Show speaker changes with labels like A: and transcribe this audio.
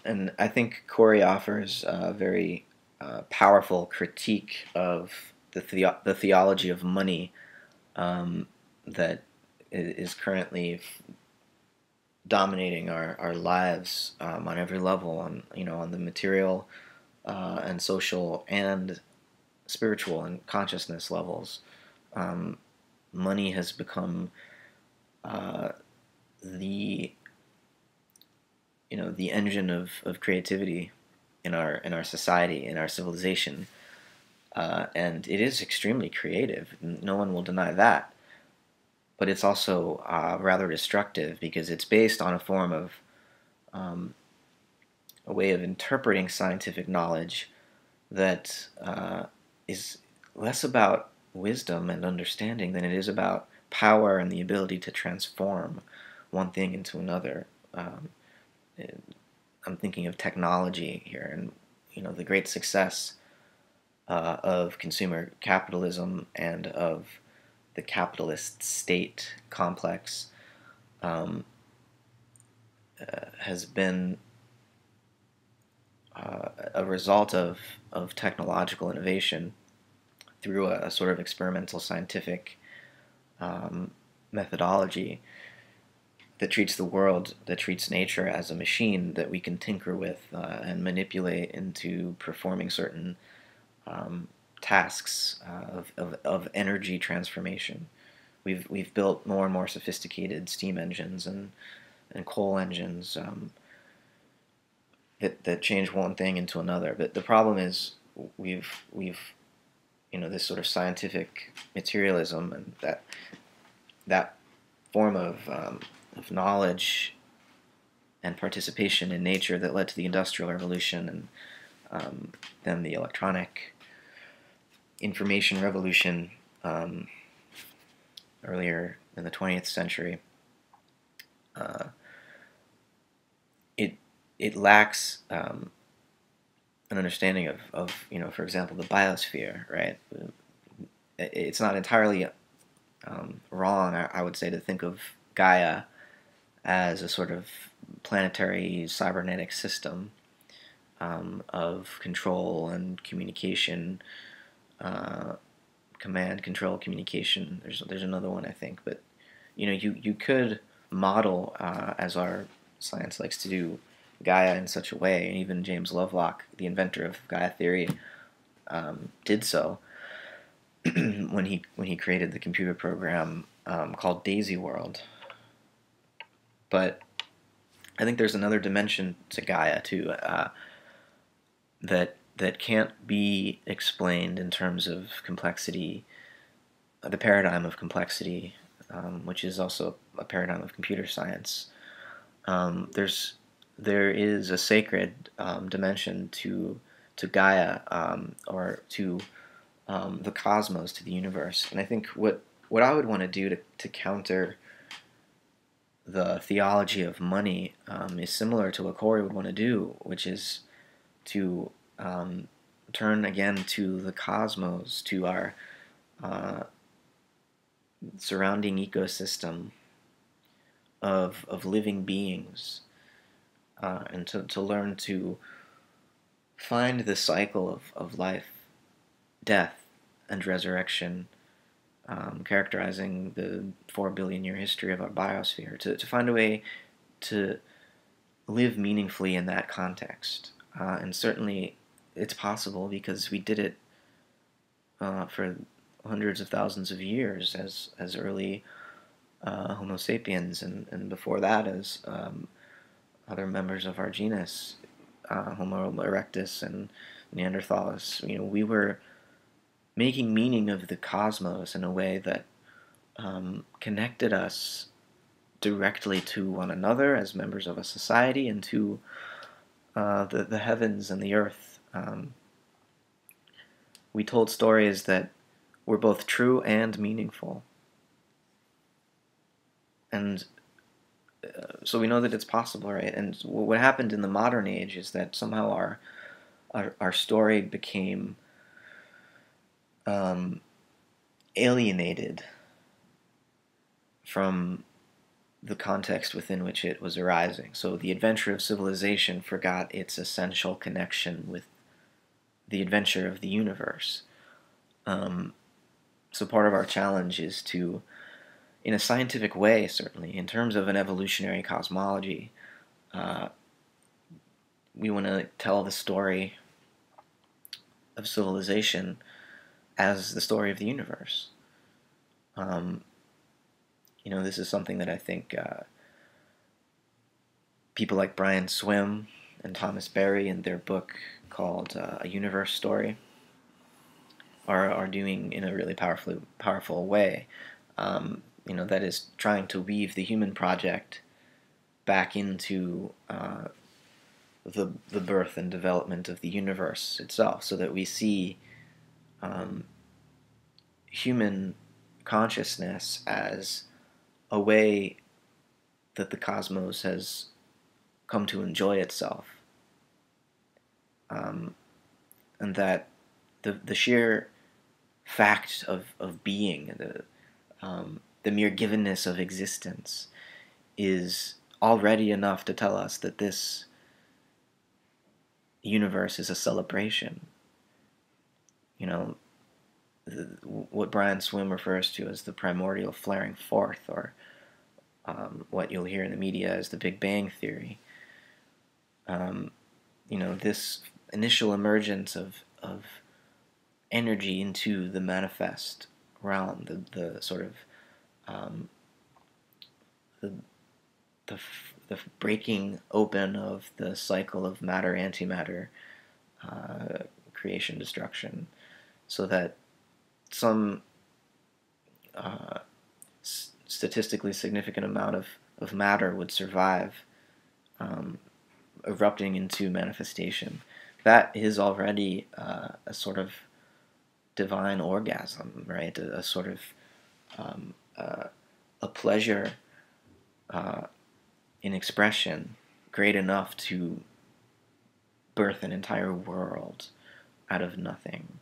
A: And I think Corey offers a very powerful critique of the theology of money um, that is currently dominating our lives on every level, on the material and social and spiritual and consciousness levels. Um, Money has become uh, the the engine of creativity in our society, in our civilization, and it is extremely creative. No one will deny that. But it's also rather destructive because it's based on a form of um, a way of interpreting scientific knowledge that is less about wisdom and understanding than it is about power and the ability to transform one thing into another. Um, I'm thinking of technology here, and the great success of consumer capitalism and of the capitalist state complex um, has been a result of technological innovation through a sort of experimental scientific um, methodology that treats the world, that treats nature as a machine that we can tinker with and manipulate into performing certain um, tasks of energy transformation. We've built more and more sophisticated steam engines and coal engines that change one thing into another. But the problem is we've this sort of scientific materialism and that form of knowledge and participation in nature that led to the Industrial Revolution and then the electronic information revolution earlier in the 20th century. Uh, it it lacks an understanding of for example, the biosphere, right? It's not entirely wrong, I would say, to think of Gaia as a sort of planetary cybernetic system of control and communication, uh, command, control, communication. There's another one, I think, but you could model, as our science likes to do, Gaia in such a way, and even James Lovelock, the inventor of Gaia theory, did so when he created the computer program called Daisy World. But I think there's another dimension to Gaia too, that can't be explained in terms of complexity, the paradigm of complexity, which is also a paradigm of computer science. There is a sacred dimension to Gaia, or to the cosmos, to the universe. And I think what I would want to do to counter the theology of money is similar to what Corey would want to do, which is to turn again to the cosmos, to our uh, surrounding ecosystem of living beings, and to learn to find the cycle of life, death, and resurrection, characterizing the 4 billion year history of our biosphere, to find a way to live meaningfully in that context. And certainly it's possible because we did it for hundreds of thousands of years as early Homo sapiens, and before that as other members of our genus, Homo erectus and Neanderthalis. We were making meaning of the cosmos in a way that connected us directly to one another as members of a society and to the heavens and the earth. We told stories that were both true and meaningful. And so we know that it's possible, right? And what happened in the modern age is that somehow our story became um, alienated from the context within which it was arising. So the adventure of civilization forgot its essential connection with the adventure of the universe. So part of our challenge is to, in a scientific way, certainly, in terms of an evolutionary cosmology, we want to tell the story of civilization as the story of the universe. This is something that I think people like Brian Swim and Thomas Berry in their book called A Universe Story are doing in a really powerful way. That is trying to weave the human project back into the birth and development of the universe itself, so that we see human consciousness as a way that the cosmos has come to enjoy itself, and that the sheer fact of being, the mere givenness of existence, is already enough to tell us that this universe is a celebration. What Brian Swim refers to as the primordial flaring forth, or what you'll hear in the media as the Big Bang Theory. This initial emergence of energy into the manifest realm, the sort of the breaking open of the cycle of matter antimatter creation destruction, so that some statistically significant amount of matter would survive erupting into manifestation. That is already a sort of divine orgasm, right? A sort of a pleasure in expression great enough to birth an entire world out of nothing.